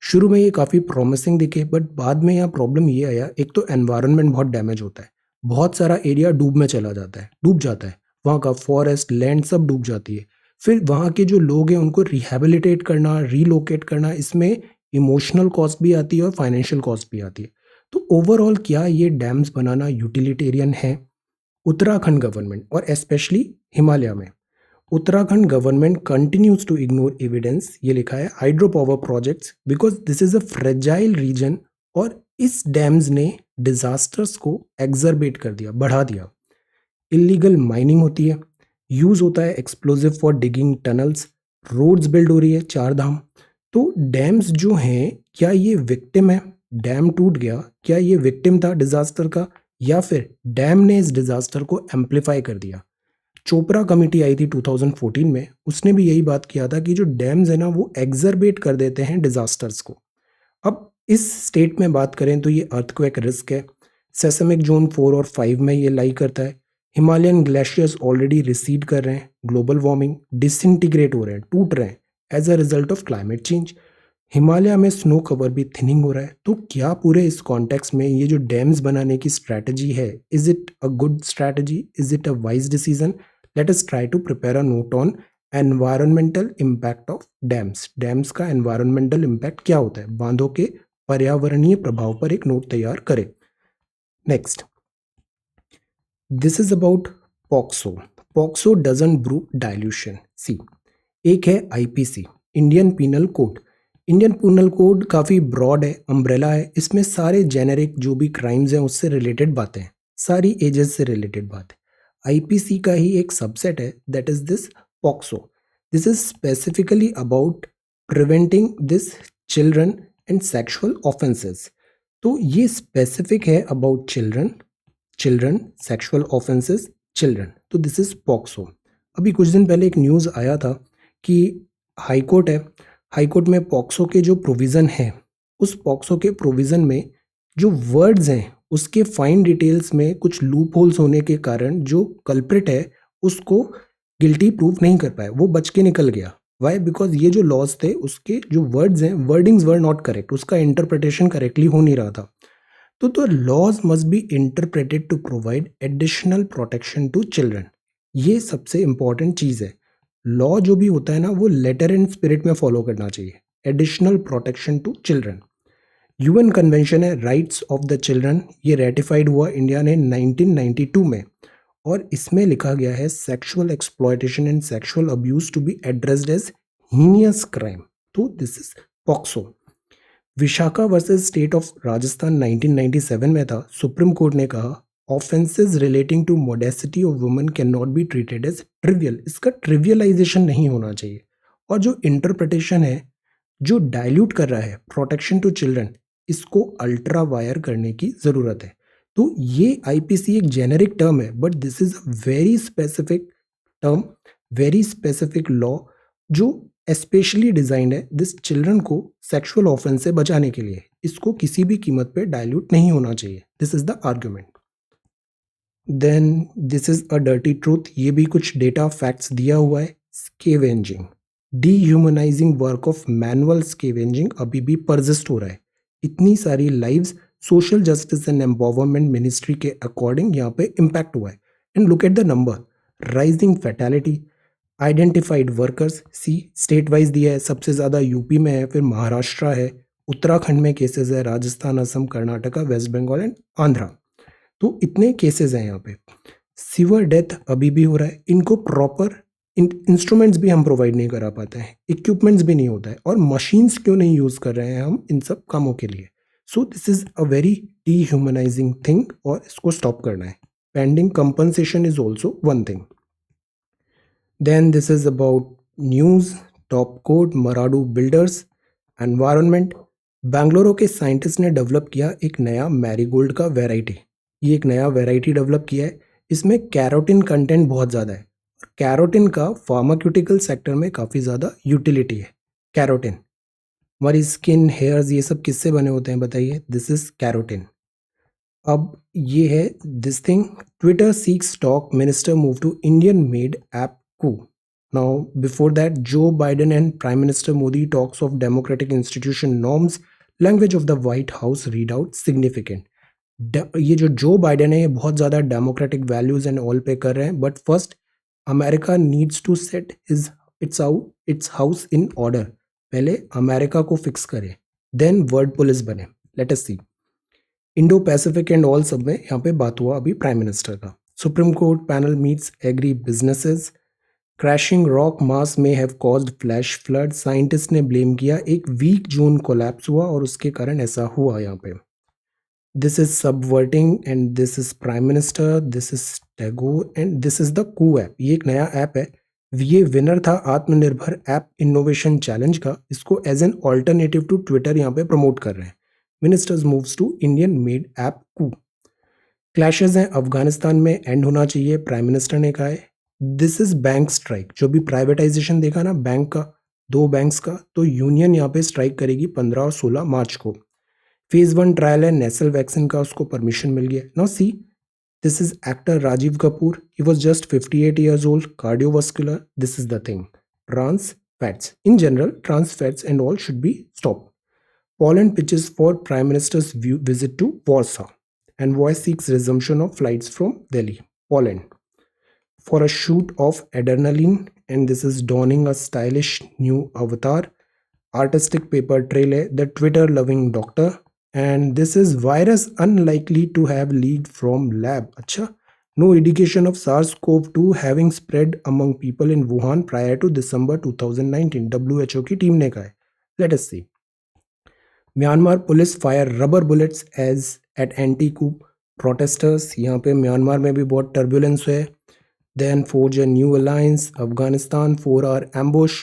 शुरू में ये काफ़ी प्रॉमिसिंग दिखे, बट बाद में यहाँ प्रॉब्लम ये आया, एक तो एनवायरनमेंट बहुत डैमेज होता है, बहुत सारा एरिया डूब में चला जाता है, डूब जाता है, वहाँ का फॉरेस्ट, लैंड सब डूब जाती है। फिर वहाँ के जो लोग हैं उनको रिहेबिलिटेट करना, रीलोकेट करना, इसमें इमोशनल कॉस्ट भी आती है और फाइनेंशियल कॉस्ट भी आती है। तो ओवरऑल क्या ये डैम्स बनाना यूटिलिटेरियन है? उत्तराखंड गवर्नमेंट और स्पेशली हिमालय में Uttarakhand government continues to ignore evidence, ये लिखा है, hydro power projects because this is a fragile region. और इस डैम्स ने डिजास्टर्स को एग्जर्बेट कर दिया, बढ़ा दिया। इलीगल माइनिंग होती है, यूज होता है explosive for digging tunnels, roads build हो रही है, चार धाम। तो डैम्स जो हैं, क्या ये विक्टिम है? डैम टूट गया, क्या ये विक्टिम था डिजास्टर का, या फिर डैम ने इस डिजास्टर को एम्पलीफाई कर दिया? चोपड़ा कमेटी आई थी 2014 में, उसने भी यही बात किया था कि जो डैम्स है ना वो एग्जर्बेट कर देते हैं डिजास्टर्स को। अब इस स्टेट में बात करें तो ये अर्थक्वेक रिस्क है, सेसमिक जोन 4 और 5 में ये लाई करता है। हिमालयन ग्लेशियर्स ऑलरेडी रिसीड कर रहे हैं, ग्लोबल वार्मिंग, डिसइंटीग्रेट हो रहे हैं, टूट रहे हैं as a result of climate change. Himalaya में स्नो कवर भी थिनिंग हो रहा है। तो क्या पूरे इस कॉन्टेक्स्ट में ये जो डैम्स बनाने की स्ट्रैटेजी है, is it a good strategy, is it a wise decision? Let us try to prepare a note on environmental impact of dams, dams का एनवायरमेंटल इम्पैक्ट क्या होता है, बांधों के पर्यावरणीय प्रभाव पर एक नोट तैयार करें। Next, this is about POCSO. POCSO doesn't brook dilution. See, एक है IPC, Indian penal code. Indian penal code काफ़ी ब्रॉड है, अम्ब्रेला है, इसमें सारे जेनेरिक जो भी क्राइम्स हैं उससे रिलेटेड बातें हैं, सारी एजेस से रिलेटेड बात है। आईपीसी का ही एक सबसेट है, that is this POCSO. This is specifically about preventing this children and sexual offences. तो ये स्पेसिफिक है about children, children sexual offences, children, तो दिस इज पॉक्सो। अभी कुछ दिन पहले एक न्यूज़ आया था कि हाई कोर्ट है, हाई कोर्ट में पॉक्सो के जो प्रोविज़न है, उस पॉक्सो के प्रोविज़न में जो वर्ड्स हैं उसके फाइन डिटेल्स में कुछ लूप होल्स होने के कारण जो कल्प्रिट है उसको गिल्टी प्रूफ नहीं कर पाए, वो बच के निकल गया। वाई? बिकॉज ये जो लॉज थे उसके जो वर्ड्स हैं, वर्डिंग्स वर नॉट करेक्ट, उसका इंटरप्रिटेशन करेक्टली हो नहीं रहा था। तो laws must be interpreted to provide additional protection to children. ये सबसे इंपॉर्टेंट चीज़ है। लॉ जो भी होता है ना वो लेटर एंड स्पिरिट में फॉलो करना चाहिए। Additional protection to children, UN convention है राइट्स ऑफ द चिल्ड्रन, ये रेटिफाइड हुआ इंडिया ने 1992 में, और इसमें लिखा गया है sexual exploitation and sexual abuse to be addressed as heinous crime. तो this is POCSO. Vishakha versus state of Rajasthan 1997 में था, सुप्रीम कोर्ट ने कहा offences relating to modesty of women can not be treated as trivial. इसका trivialisation नहीं होना चाहिए, और जो इंटरप्रिटेशन है जो डाइल्यूट कर रहा है प्रोटेक्शन टू चिल्ड्रन, इसको अल्ट्रा वायर करने की ज़रूरत है। तो ये आईपीसी एक जेनेरिक टर्म है, but this is a very specific term, very specific law जो स्पेशली डिजाइंड है दिस चिल्ड्रन को सेक्सुअल ऑफेंस से बचाने के लिए। इसको किसी भी कीमत पे डाइल्यूट नहीं होना चाहिए। This is the argument. Then this is a dirty truth, ये भी कुछ डेटा फैक्ट्स दिया हुआ है। Scavenging, dehumanising work of manual scavenging अभी भी परसिस्ट हो रहा है। इतनी सारी lives social justice and empowerment ministry के अकॉर्डिंग यहाँ पे इम्पैक्ट हुआ है। And look at the number, rising fatality, identified workers, see state wise दिया है, सबसे ज़्यादा यूपी में है, फिर महाराष्ट्र है, उत्तराखंड में केसेस है, राजस्थान, असम, कर्नाटका, वेस्ट बंगाल एंड आंध्रा। तो इतने केसेस हैं यहाँ पे। सीवर डेथ अभी भी हो रहा है, इनको प्रॉपर इंस्ट्रूमेंट्स भी हम प्रोवाइड नहीं करा पाते हैं, इक्विपमेंट्स भी नहीं होता है, और मशीन्स क्यों नहीं यूज़ कर रहे हैं हम इन सब कामों के लिए। So this is a very dehumanising thing, और इसको स्टॉप करना है। Pending compensation is also one thing. Then this is about news, top code, Maradu builders, environment। Bengaluru के साइंटिस्ट ने डेवलप किया एक नया मैरीगोल्ड का वैरायटी। ये एक नया वैरायटी डेवलप किया है, इसमें कैरोटीन कंटेंट बहुत ज़्यादा है। कैरोटीन का फार्माक्यूटिकल सेक्टर में काफ़ी ज़्यादा यूटिलिटी है। कैरोटीन, हमारी स्किन, हेयर्स, ये सब किससे बने होते हैं बताइए? This is carotene. अब ये है this thing, Twitter seeks talk minister move to Indian made app Koo. Now, before that, Joe Biden and Prime Minister Modi talks of democratic institution norms, language of the White House readout significant। ये जो जो Biden है ये बहुत ज़्यादा democratic values and all पे कर रहे हैं, but first America needs to set his its house in order. पहले अमेरिका को फिक्स करे, देन वर्ल्ड पुलिस बने। Let us see, Indo Pacific and all सब में यहाँ पे बात हुआ अभी प्राइम मिनिस्टर का। Supreme court panel meets agri businesses, crashing rock mass में have caused flash flood, scientist ने ब्लेम किया एक वीक जून कोलैप्स हुआ और उसके कारण ऐसा हुआ। यहाँ पे this is subverting and this is prime minister, this is Tagore and this is the Koo app. ये एक नया ऐप है, ये विनर था आत्मनिर्भर ऐप इनोवेशन चैलेंज का। इसको as an alternative to Twitter यहाँ पे प्रमोट कर रहे हैं। Ministers moves to Indian made app Koo. Clashes हैं अफगानिस्तान में, एंड होना चाहिए, प्राइम मिनिस्टर ने कहा है। दिस इज बैंक स्ट्राइक, जो भी प्राइवेटाइजेशन देखा ना बैंक का, दो बैंक्स का, तो यूनियन यहाँ पे स्ट्राइक करेगी 15 और 16 मार्च को। फेज 1 ट्रायल है नेसल वैक्सीन का, उसको परमिशन मिल गया। Now see, this is actor Rajiv Kapoor, he was just 58 years old, cardiovascular। This is the thing, trans fats in general, trans fats and all should be stop. Poland pitches for Prime Minister's visit to Warsaw. Envoy seeks resumption of flights from Delhi, Poland, for a shoot of adrenaline and this is donning a stylish new avatar. Artistic paper trail है the Twitter loving doctor, and this is virus unlikely to have leaked from lab. अच्छा, no indication of SARS-CoV-2 having spread among people in Wuhan prior to December 2019, WHO की team ने कहा है. Let us see. Myanmar police fire rubber bullets as at anti coup protesters. यहाँ पे Myanmar में भी बहुत टर्बुलेंस है. Then forge a new alliance Afghanistan 4 hour ambush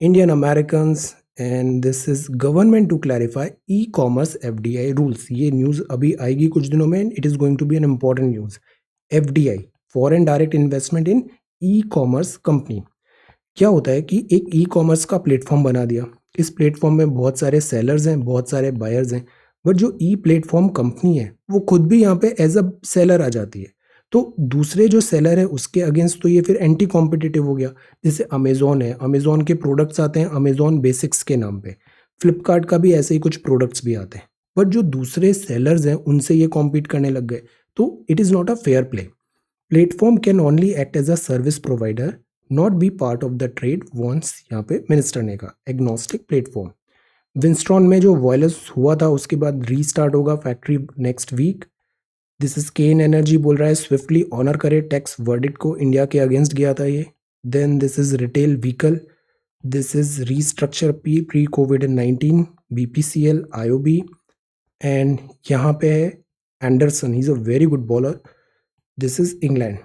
Indian Americans, and this is government to clarify e commerce FDI rules. ये news अभी आएगी कुछ दिनों में. It is going to be an important news. FDI, foreign direct investment in e commerce company. क्या होता है कि एक ई कॉमर्स का प्लेटफॉर्म बना दिया. इस प्लेटफॉर्म में बहुत सारे सेलर्स हैं, बहुत सारे बायर्स हैं, बट जो ई प्लेटफॉर्म कंपनी है वो खुद भी यहाँ पे एज अ सेलर आ जाती है. तो दूसरे जो सेलर है उसके अगेंस्ट तो ये फिर एंटी कॉम्पिटिटिव हो गया. जैसे अमेजोन है, अमेजोन के प्रोडक्ट्स आते हैं अमेजोन बेसिक्स के नाम पे. फ्लिपकार्ट का भी ऐसे ही कुछ प्रोडक्ट्स भी आते हैं, बट जो दूसरे सेलर्स हैं उनसे ये कॉम्पीट करने लग गए. तो it is not a fair play. Platform can only act as a service provider, not be part of the trade wants. यहाँ पे मिनिस्टर ने कहा एग्नोस्टिक प्लेटफॉर्म. विंस्ट्रॉन में जो वायलेंस हुआ था उसके बाद रीस्टार्ट होगा factory next week. This is Cairn energy बोल रहा है स्विफ्टली ऑनर करे टैक्स वर्डिक्ट को. इंडिया के अगेंस्ट गया था ये. Then this is retail vehicle. This is restructure pre कोविड-19 बीपीसीएल आईओबी. एंड यहाँ पे है Anderson, he is a very good bowler. This is England.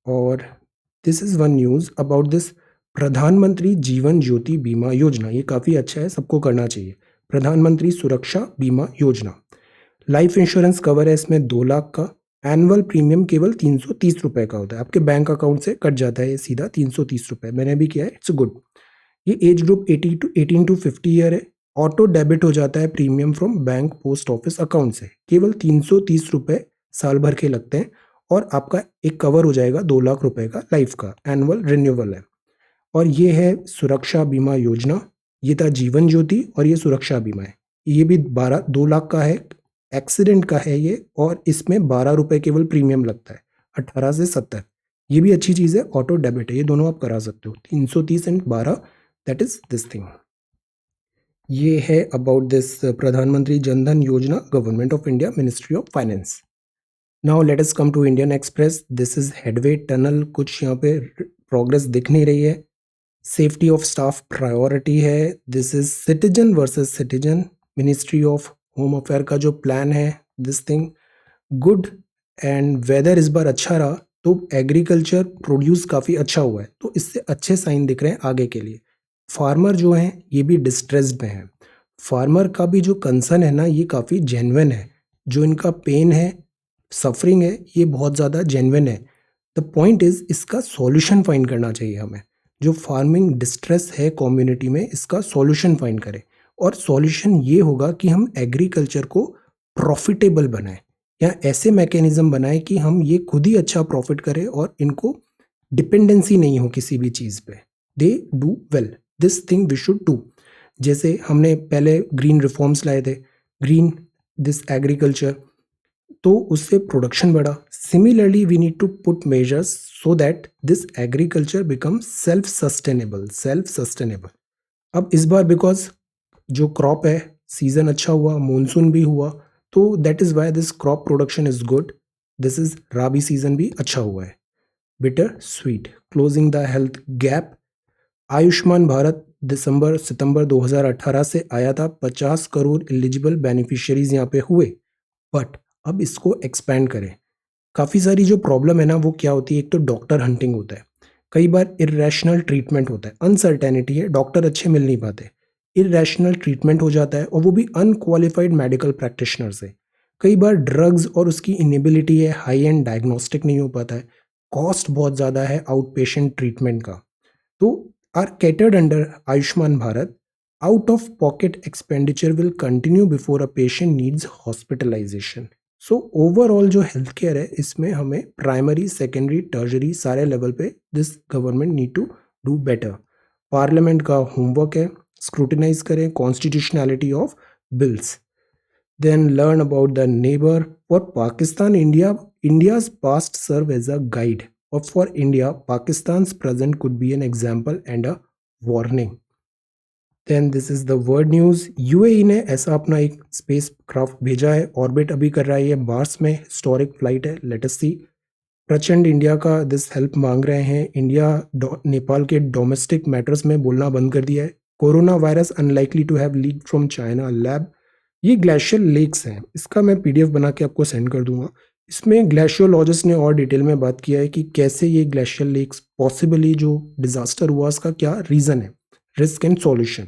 और this is one news about this Pradhan Mantri Jeevan ज्योति बीमा योजना. ये काफ़ी अच्छा है, सबको करना चाहिए. प्रधानमंत्री सुरक्षा बीमा योजना. लाइफ इंश्योरेंस कवर है इसमें 2 लाख का. एनुअल प्रीमियम केवल 330 रुपये का होता है. आपके बैंक अकाउंट से कट जाता है ये सीधा 330 रुपये. मैंने भी किया है, इट्स गुड. ये एज ग्रुप 18 to 50 ईयर है. ऑटो डेबिट हो जाता है premium from bank post office account से. केवल 330 रुपये साल भर के लगते हैं और आपका एक कवर हो जाएगा 2 लाख रुपए का लाइफ का. एनुअल रिन्यूअल है. और ये है सुरक्षा बीमा योजना. ये था जीवन ज्योति और ये सुरक्षा बीमा है. ये भी 2 लाख का है. एक्सीडेंट का है ये, और इसमें 12 रुपये केवल प्रीमियम लगता है 18 से 70. ये भी अच्छी चीज़ है. ऑटो डेबिट है, ये दोनों आप करा सकते हो. 330 and 12, that is this thing. ये है about this Pradhan Mantri Jan Dhan Yojana, government of India, ministry of finance. Now let us come to Indian Express. This is headway tunnel. कुछ यहाँ पे प्रोग्रेस दिख नहीं रही है. सेफ्टी ऑफ स्टाफ प्रायोरिटी है. This is citizen versus citizen. Ministry of home affair का जो प्लान है, this thing good. And weather इस बार अच्छा रहा तो एग्रीकल्चर प्रोड्यूस काफ़ी अच्छा हुआ है, तो इससे अच्छे साइन दिख रहे हैं आगे के लिए. फार्मर जो हैं ये भी डिस्ट्रेस्ड में हैं. फार्मर का भी जो कंसर्न है ना, ये काफ़ी जेन्युइन है. जो इनका पेन है, सफरिंग है, ये बहुत ज़्यादा जेन्युइन है. द पॉइंट इज़ इसका सॉल्यूशन फाइंड करना चाहिए हमें. जो फार्मिंग डिस्ट्रेस है कम्युनिटी में, इसका सॉल्यूशन फाइंड करें. और सॉल्यूशन ये होगा कि हम एग्रीकल्चर को प्रॉफिटेबल बनाएं, या ऐसे मैकेनिज्म बनाएं कि हम ये खुद ही अच्छा प्रॉफिट करें और इनको डिपेंडेंसी नहीं हो किसी भी चीज़ पे. They do well. This thing we should do. जैसे हमने पहले ग्रीन रिफॉर्म्स लाए थे, ग्रीन दिस एग्रीकल्चर, तो उससे प्रोडक्शन बढ़ा. Similarly we need to put measures so that this agriculture become self sustainable. अब इस बार बिकॉज जो क्रॉप है, सीजन अच्छा हुआ, मानसून भी हुआ, तो that is why this crop production is good. This is rabi season भी अच्छा हुआ है. Bitter sweet, closing the health gap. Ayushman Bharat दिसंबर सितंबर 2018 से आया था. 50 करोड़ एलिजिबल बेनिफिशियरीज यहाँ पे हुए, बट अब इसको एक्सपैंड करें. काफ़ी सारी जो प्रॉब्लम है ना, वो क्या होती है, एक तो डॉक्टर हंटिंग होता है, कई बार इरेशनल ट्रीटमेंट होता है, अनसर्टेनिटी है, डॉक्टर अच्छे मिल नहीं पाते, इरेशनल ट्रीटमेंट हो जाता है, और वो भी अनक्वालिफाइड मेडिकल प्रैक्टिशनर से. कई बार ड्रग्स और उसकी इनेबिलिटी है, हाई एंड डायग्नोस्टिक नहीं हो पाता है, कॉस्ट बहुत ज़्यादा है आउट पेशेंट ट्रीटमेंट का. तो are catered under Ayushman Bharat. Out of pocket expenditure will continue before a patient needs hospitalisation. So overall जो हेल्थ केयर है, इसमें हमें प्राइमरी, सेकेंडरी, टर्जरी सारे लेवल पे this government need to do better. Parliament का homework है, स्क्रूटिनाइज करें constitutionality of bills. Then learn about the neighbour. For Pakistan, India's past serve as a guide. और for India Pakistan's present could be an example and a warning. Then this is the world news. UAE ने ऐसा अपना एक space craft भेजा है, orbit अभी कर रहा है, ये मार्स में हिस्टोरिक फ्लाइट है, लेट अस सी। प्रचंड इंडिया का दिस हेल्प मांग रहे हैं। इंडिया नेपाल के डोमेस्टिक मैटर्स में बोलना बंद कर दिया है। Corona virus unlikely to have leak from China lab. ये ग्लेशियर लेक्स हैं, इसका मैं पीडीएफ बना के आपको सेंड कर दूंगा। इसमें ग्लेशियोलॉजिस्ट ने और डिटेल में बात किया है कि कैसे ये ग्लेशियर लेक्स पॉसिबली जो डिजास्टर हुआ उसका क्या रीजन है, रिस्क एंड सॉल्यूशन।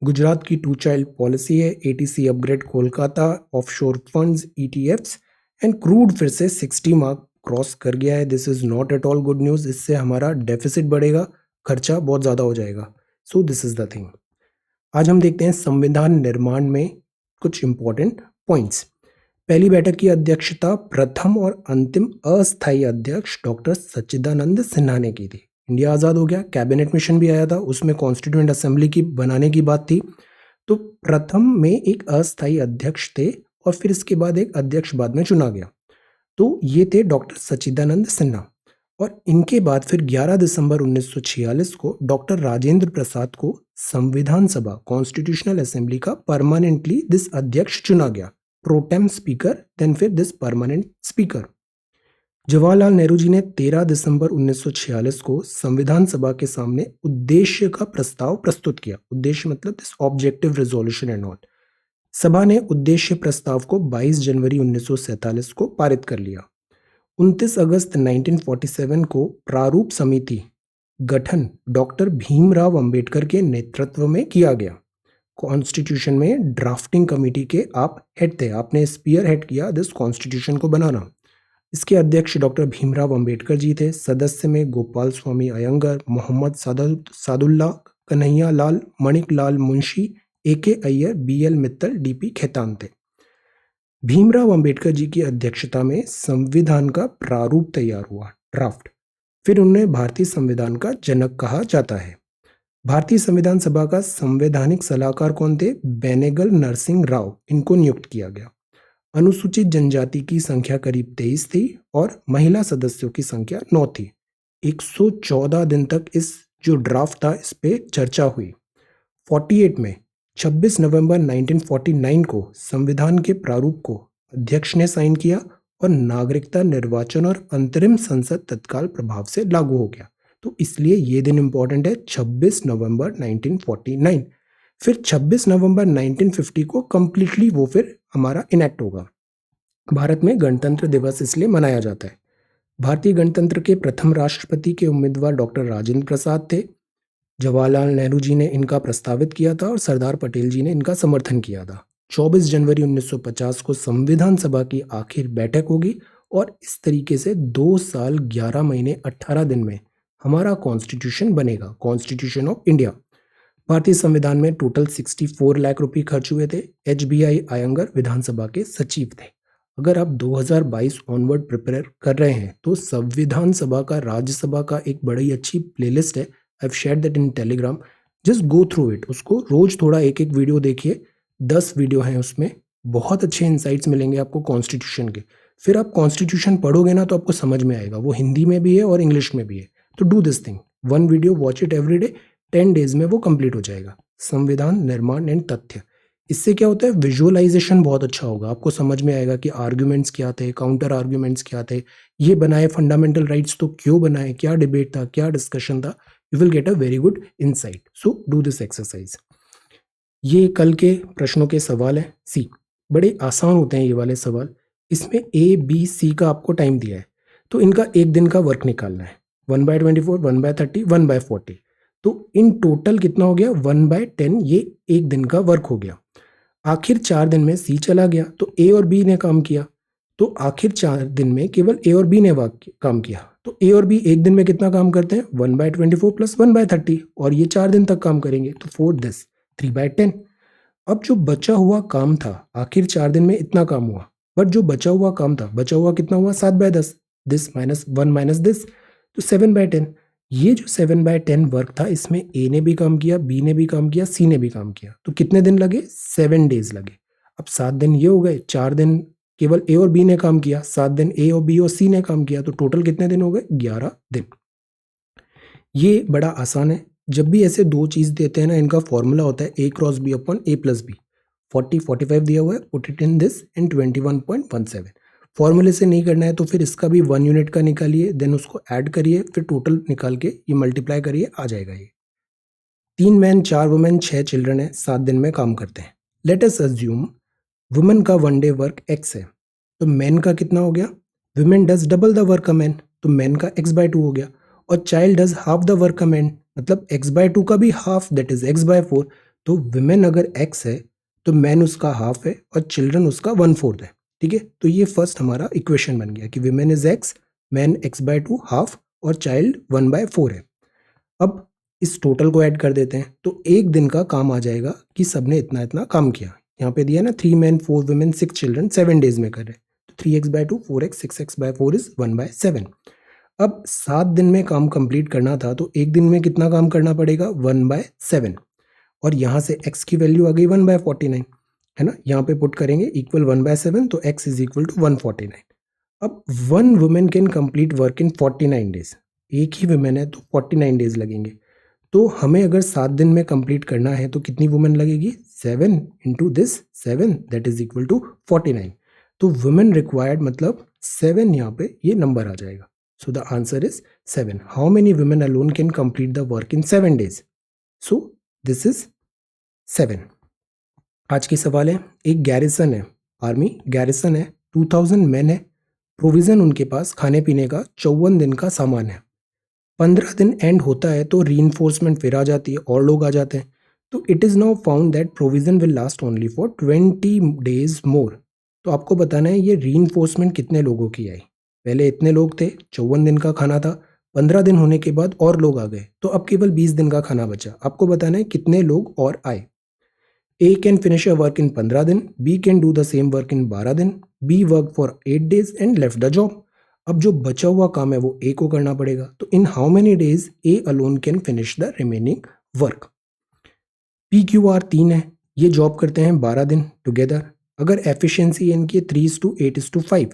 गुजरात की 2 चाइल्ड पॉलिसी है, ATC upgrade Kolkata, offshore funds ETFs and crude फिर से 60 मार्क क्रॉस कर गया है। This is not at all good news, इससे हमारा डेफिसिट बढ़ेगा, खर्चा बहुत ज्यादा हो जाएगा। So this is the thing. आज हम देखते हैं संविधान निर्माण में कुछ इंपॉर्टेंट पॉइंट्स। पहली बैठक की अध्यक्षता प्रथम और अंतिम अस्थायी अध्यक्ष डॉक्टर सच्चिदानंद सिन्हा ने की थी। इंडिया आज़ाद हो गया, कैबिनेट मिशन भी आया था, उसमें कॉन्स्टिट्यूएंट असेंबली की बनाने की बात थी। तो प्रथम में एक अस्थायी अध्यक्ष थे और फिर इसके बाद एक अध्यक्ष बाद में चुना गया। तो ये थे डॉक्टर सच्चिदानंद सिन्हा। और इनके बाद फिर 11 दिसंबर 1946 को डॉक्टर राजेंद्र प्रसाद को संविधान सभा कॉन्स्टिट्यूशनल असेंबली का परमानेंटली दिस अध्यक्ष चुना गया, प्रोटेम स्पीकर, देन फिर this permanent speaker. Jawaharlal Nehru ji ने 13 दिसंबर 1946 को संविधान सभा के सामने उद्देश्य का प्रस्ताव प्रस्तुत किया। उद्देश्य मतलब this objective resolution and all. सभा ने उद्देश्य प्रस्ताव को 22 जनवरी 1947 को पारित कर लिया। 29 अगस्त 1947 को प्रारूप समिति गठन डॉक्टर भीमराव अंबेडकर के नेतृत्व में किया गया। कॉन्स्टिट्यूशन में ड्राफ्टिंग कमेटी के आप हेड थे, आपने स्पीयर हेड किया दिस कॉन्स्टिट्यूशन को बनाना। इसके अध्यक्ष डॉक्टर भीमराव अंबेडकर जी थे। सदस्य में Gopalaswami Ayyangar, Mohammad Saadulla, Kanhaiya Lal, Manik Lal Munshi, A K. Ayyar, B L. Mittal, D P. Khaitan थे। भीमराव अंबेडकर जी की अध्यक्षता में संविधान का प्रारूप तैयार हुआ, ड्राफ्ट। फिर उन्हें भारतीय संविधान का जनक कहा जाता है। भारतीय संविधान सभा का संवैधानिक सलाहकार कौन थे? बेनेगल नरसिंह राव, इनको नियुक्त किया गया। अनुसूचित जनजाति की संख्या करीब 23 थी और महिला सदस्यों की संख्या 9 थी। 114 दिन तक इस जो ड्राफ्ट था इस पे चर्चा हुई। 48 में 26 नवंबर 1949 को संविधान के प्रारूप को अध्यक्ष ने साइन किया और नागरिकता, निर्वाचन और अंतरिम संसद तत्काल प्रभाव से लागू हो गया। तो इसलिए ये दिन इंपॉर्टेंट है, 26 नवंबर 1949। फिर 26 नवंबर 1950 को कंप्लीटली वो फिर हमारा इनेक्ट होगा। भारत में गणतंत्र दिवस इसलिए मनाया जाता है। भारतीय गणतंत्र के प्रथम राष्ट्रपति के उम्मीदवार डॉक्टर राजेंद्र प्रसाद थे। जवाहरलाल नेहरू जी ने इनका प्रस्तावित किया था और सरदार पटेल जी ने इनका समर्थन किया था। 24 जनवरी 1950 को संविधान सभा की आखिर बैठक होगी और इस तरीके से 2 साल 11 महीने 18 दिन में हमारा कॉन्स्टिट्यूशन बनेगा, कॉन्स्टिट्यूशन ऑफ इंडिया। भारतीय संविधान में टोटल 64 लाख रुपए खर्च हुए थे। HBI अयंगर विधानसभा के सचिव थे। अगर आप 2022 ऑनवर्ड प्रिपेयर कर रहे हैं तो संविधान सभा का, राज्यसभा का एक बड़ी अच्छी प्लेलिस्ट है, I have shared that in Telegram, just go through it. उसको रोज थोड़ा एक एक वीडियो देखिए, 10 वीडियो हैं उसमें, बहुत अच्छे इंसाइट्स मिलेंगे आपको कॉन्स्टिट्यूशन के। फिर आप कॉन्स्टिट्यूशन पढ़ोगे ना तो आपको समझ में आएगा, वो हिंदी में भी है और इंग्लिश में भी है। तो do this thing, 1 video watch it every day, 10 days में वो कंप्लीट हो जाएगा। संविधान निर्माण एंड तथ्य, इससे क्या होता है, विजुअलाइजेशन बहुत अच्छा होगा, आपको समझ में आएगा कि आर्ग्यूमेंट्स क्या थे, काउंटर आर्ग्यूमेंट्स क्या थे, ये बनाए फंडामेंटल राइट्स तो क्यों बनाए, क्या डिबेट था, क्या डिस्कशन था। You will get a very good insight. So do this exercise. ये कल के प्रश्नों के सवाल हैं। सी, बड़े आसान होते हैं ये वाले सवाल। इसमें ABC का आपको टाइम दिया है, तो इनका एक दिन का वर्क निकालना है। 1/24, 1/30, 1/40। तो इन टोटल कितना हो गया? 1/10। ये एक दिन का वर्क हो गया। आखिर 4 दिन में C चला गया तो A और B ने काम किया। तो आखिर 4 दिन में केवल A और B ने काम किया। तो A और B एक दिन में कितना काम करते हैं? 1/24 प्लस 1/30, और ये 4 दिन तक काम करेंगे तो 4 दिस 3/10। अब जो बचा हुआ काम था, आखिर 4 दिन में इतना काम हुआ, बट जो बचा हुआ काम था, बचा हुआ कितना हुआ? 7/10, दिस माइनस 1 माइनस दिस, तो 7/10। ये जो 7/10 वर्क था, इसमें A ने भी काम किया, B ने भी काम किया, C ने भी काम किया। तो कितने दिन लगे? 7 डेज लगे। अब 7 दिन ये हो गए, 4 दिन केवल ए और बी ने काम किया 7 दिन, ए और बी और सी ने काम किया, तो टोटल कितने दिन हो गए? 11 दिन। ये बड़ा आसान है। जब भी ऐसे दो चीज़ देते हैं ना, इनका फॉर्मूला होता है ए क्रॉस बी अपॉन ए प्लस बी। 45 दिया हुआ है, put it in this and 21.17। फॉर्मूले से नहीं करना है तो फिर इसका भी 1 यूनिट का निकालिए, देन उसको ऐड करिए, फिर टोटल निकाल के ये मल्टीप्लाई करिए, आ जाएगा ये। 3 मैन 4 वुमेन 6 चिल्ड्रन है, 7 दिन में काम करते हैं। लेट अस अज्यूम वुमेन का 1 डे वर्क x है, तो मैन का कितना हो गया? Women does double the work का मैन, तो मैन का x/2 हो गया। और child does half the work का मैन, मतलब x/2 का भी हाफ, दैट इज x/4। तो वुमेन अगर x है तो मैन उसका हाफ है और चिल्ड्रन उसका 1/4 है। ठीक है, तो ये फर्स्ट हमारा इक्वेशन बन गया कि women is x, man x/2 half और चाइल्ड 1/4 है। अब इस टोटल को ऐड कर देते हैं, तो एक दिन का काम आ जाएगा कि सबने इतना इतना काम किया। यहाँ पे दिया ना 3 मैन 4 वुमेन 6 चिल्ड्रन 7 डेज में कर रहे हैं, तो 3x/2 4x 6x/4 इज 1/7। अब 7 दिन में काम कंप्लीट करना था, तो एक दिन में कितना काम करना पड़ेगा? 1/7। और यहाँ से x की वैल्यू आ गई 1/49, है ना। यहाँ पे पुट करेंगे इक्वल 1/7, तो x इज इक्वल टू 149। अब 1 women can complete work in 49 days. एक ही वुमेन है तो 49 डेज लगेंगे। तो हमें अगर 7 दिन में कंप्लीट करना है तो कितनी वुमेन लगेगी? 7 into this 7, that is equal to 49। तो वुमेन रिक्वायर्ड मतलब 7, यहाँ पे ये नंबर आ जाएगा। So the answer is 7। How many women alone can complete the work in 7 days? So this is 7। आज की सवाल है, एक गैरिसन है, आर्मी गैरिसन है, 2000 मैन है, प्रोविजन उनके पास खाने पीने का 54 दिन का सामान है। 15 दिन एंड होता है तो रीइंफोर्समेंट फिर आ जाती है और लोग आ जाते हैं। तो it is now found that provision will last only for 20 days more. तो आपको बताना है ये रीइंफोर्समेंट कितने लोगों की आई। पहले इतने लोग थे, 54 दिन का खाना था, 15 दिन होने के बाद और लोग आ गए, तो अब केवल 20 दिन का खाना बचा। आपको बताना है कितने लोग और आए। A can finish a work in 15 दिन, B can do the same work in 12 दिन, B work for 8 days and left the job. अब जो बचा हुआ काम है वो ए को करना पड़ेगा। तो in how many days A alone can finish the remaining work? P Q R 3 है, ये जॉब करते हैं 12 दिन टुगेदर। अगर एफिशिएंसी इनकी 3:8:5,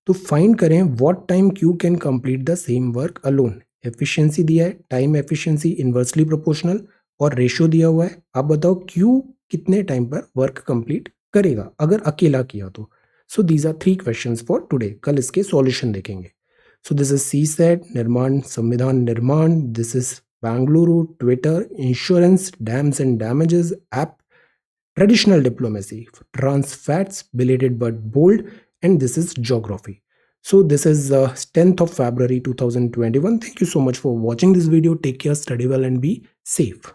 तो फाइंड करें what time Q can complete the same work alone. Efficiency दिया है, टाइम एफिशिएंसी इन्वर्सली प्रोपोर्शनल और रेशियो दिया हुआ है। आप बताओ क्यू कितने टाइम पर वर्क कंप्लीट करेगा अगर अकेला किया तो। So these are 3 questions for today. कल इसके सॉल्यूशन देखेंगे। सो दिस इज सीसैट निर्माण संविधान निर्माण, this is Bangalore, Twitter, insurance, dams and damages, app, traditional diplomacy, transfats, belated but bold, and this is geography. So this is 10th of February 2021. Thank you so much for watching this video. Take care, study well and be safe.